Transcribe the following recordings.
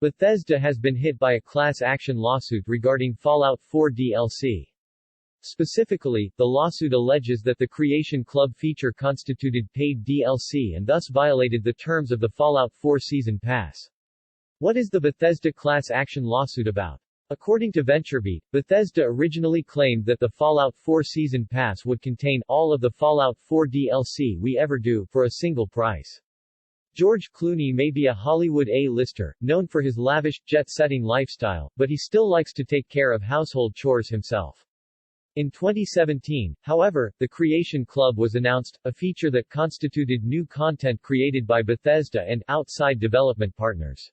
Bethesda has been hit by a class action lawsuit regarding Fallout 4 DLC. Specifically, the lawsuit alleges that the Creation Club feature constituted paid DLC and thus violated the terms of the Fallout 4 Season Pass. What is the Bethesda class action lawsuit about? According to VentureBeat, Bethesda originally claimed that the Fallout 4 Season Pass would contain all of the Fallout 4 DLC we ever do for a single price. George Clooney may be a Hollywood A-lister, known for his lavish, jet-setting lifestyle, but he still likes to take care of household chores himself. In 2017, however, the Creation Club was announced, a feature that constituted new content created by Bethesda and outside development partners.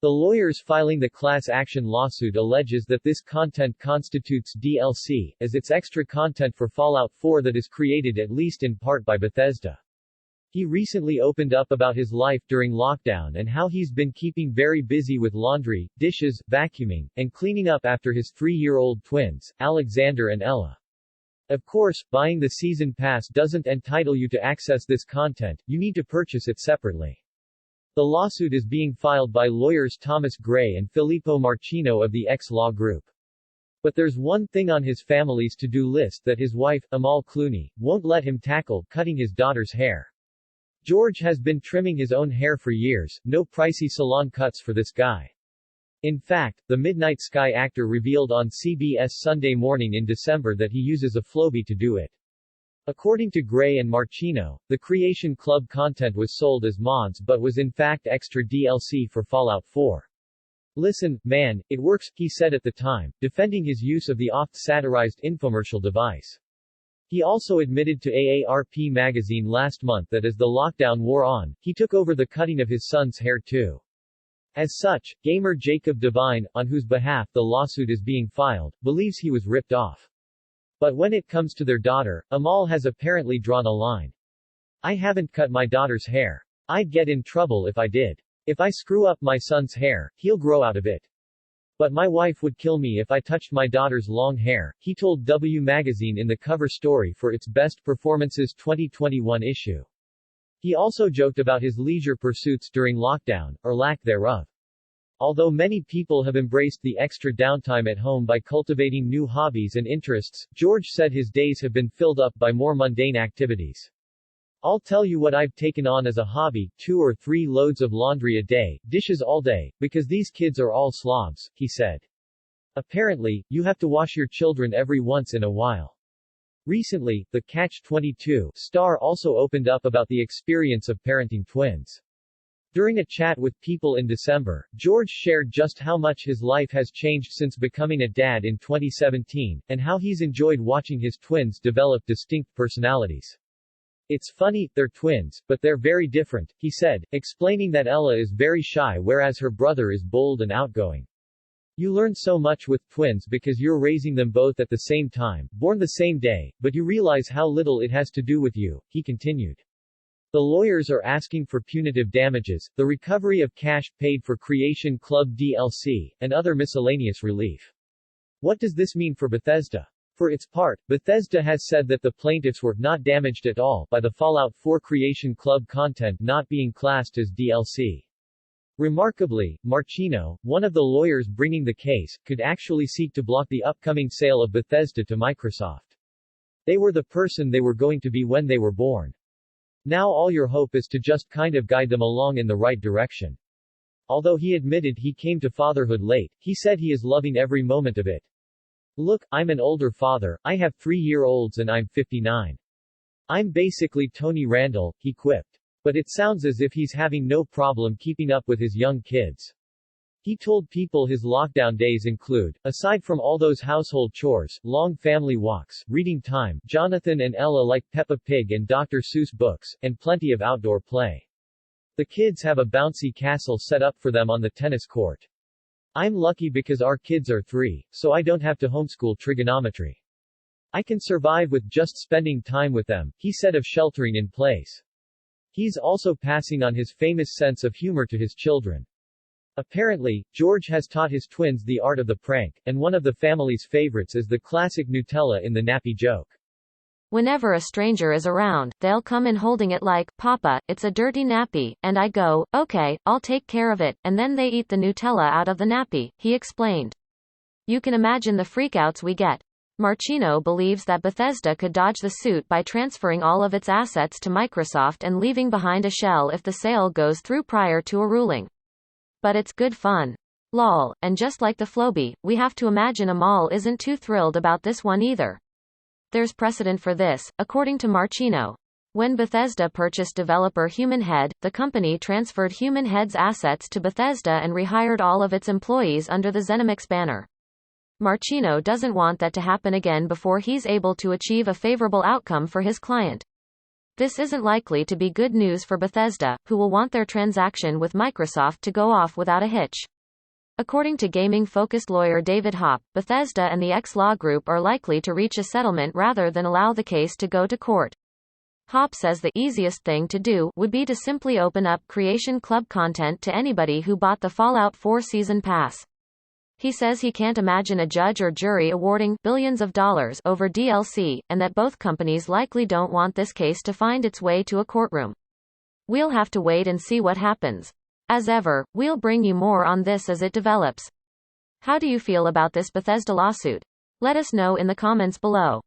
The lawyers filing the class action lawsuit alleges that this content constitutes DLC, as it's extra content for Fallout 4 that is created at least in part by Bethesda. He recently opened up about his life during lockdown and how he's been keeping very busy with laundry, dishes, vacuuming, and cleaning up after his 3-year-old twins, Alexander and Ella. Of course, buying the season pass doesn't entitle you to access this content, you need to purchase it separately. The lawsuit is being filed by lawyers Thomas Gray and Filippo Marchino of the X-Law Group. But there's one thing on his family's to-do list that his wife, Amal Clooney, won't let him tackle: cutting his daughter's hair. George has been trimming his own hair for years, no pricey salon cuts for this guy. In fact, the Midnight Sky actor revealed on CBS Sunday Morning in December that he uses a Flowbee to do it. According to Gray and Marchino, the Creation Club content was sold as mods but was in fact extra DLC for Fallout 4. "Listen, man, it works," he said at the time, defending his use of the oft-satirized infomercial device. He also admitted to AARP magazine last month that as the lockdown wore on, he took over the cutting of his son's hair too. As such, gamer Jacob Devine, on whose behalf the lawsuit is being filed, believes he was ripped off. But when it comes to their daughter, Amal has apparently drawn a line. "I haven't cut my daughter's hair. I'd get in trouble if I did. If I screw up my son's hair, he'll grow out of it. But my wife would kill me if I touched my daughter's long hair," he told W Magazine in the cover story for its Best Performances 2021 issue. He also joked about his leisure pursuits during lockdown, or lack thereof. Although many people have embraced the extra downtime at home by cultivating new hobbies and interests, George said his days have been filled up by more mundane activities. "I'll tell you what I've taken on as a hobby: 2 or 3 loads of laundry a day, dishes all day, because these kids are all slobs," he said. Apparently, you have to wash your children every once in a while. Recently, the Catch-22 star also opened up about the experience of parenting twins. During a chat with People in December, George shared just how much his life has changed since becoming a dad in 2017, and how he's enjoyed watching his twins develop distinct personalities. "It's funny, they're twins, but they're very different," he said, explaining that Ella is very shy whereas her brother is bold and outgoing. "You learn so much with twins because you're raising them both at the same time, born the same day, but you realize how little it has to do with you," he continued. The lawyers are asking for punitive damages, the recovery of cash paid for Creation Club DLC, and other miscellaneous relief. What does this mean for Bethesda? For its part, Bethesda has said that the plaintiffs were not damaged at all by the Fallout 4 Creation Club content not being classed as DLC. Remarkably, Marchino, one of the lawyers bringing the case, could actually seek to block the upcoming sale of Bethesda to Microsoft. They were the person they were going to be when they were born. Now all your hope is to just kind of guide them along in the right direction. Although he admitted he came to fatherhood late, he said he is loving every moment of it. "Look, I'm an older father, I have 3-year-olds and I'm 59. I'm basically Tony Randall," he quipped. But it sounds as if he's having no problem keeping up with his young kids. He told People his lockdown days include, aside from all those household chores, long family walks, reading time, Jonathan and Ella like Peppa Pig and Dr. Seuss books, and plenty of outdoor play. The kids have a bouncy castle set up for them on the tennis court. "I'm lucky because our kids are 3, so I don't have to homeschool trigonometry. I can survive with just spending time with them," he said of sheltering in place. He's also passing on his famous sense of humor to his children. Apparently, George has taught his twins the art of the prank, and one of the family's favorites is the classic Nutella in the nappy joke. Whenever a stranger is around, they'll come in holding it like, "Papa, it's a dirty nappy," and I go, "Okay, I'll take care of it," and then they eat the Nutella out of the nappy, he explained. You can imagine the freakouts we get. Marchino believes that Bethesda could dodge the suit by transferring all of its assets to Microsoft and leaving behind a shell if the sale goes through prior to a ruling. But it's good fun. Lol, and just like the Floby, we have to imagine Amal isn't too thrilled about this one either. There's precedent for this, according to Marchino. When Bethesda purchased developer Human Head, the company transferred Human Head's assets to Bethesda and rehired all of its employees under the Zenimax banner. Marchino doesn't want that to happen again before he's able to achieve a favorable outcome for his client. This isn't likely to be good news for Bethesda, who will want their transaction with Microsoft to go off without a hitch. According to gaming-focused lawyer David Hopp, Bethesda and the X-Law Group are likely to reach a settlement rather than allow the case to go to court. Hopp says the easiest thing to do would be to simply open up Creation Club content to anybody who bought the Fallout 4 Season Pass. He says he can't imagine a judge or jury awarding billions of dollars over DLC, and that both companies likely don't want this case to find its way to a courtroom. We'll have to wait and see what happens. As ever, we'll bring you more on this as it develops. How do you feel about this Bethesda lawsuit? Let us know in the comments below.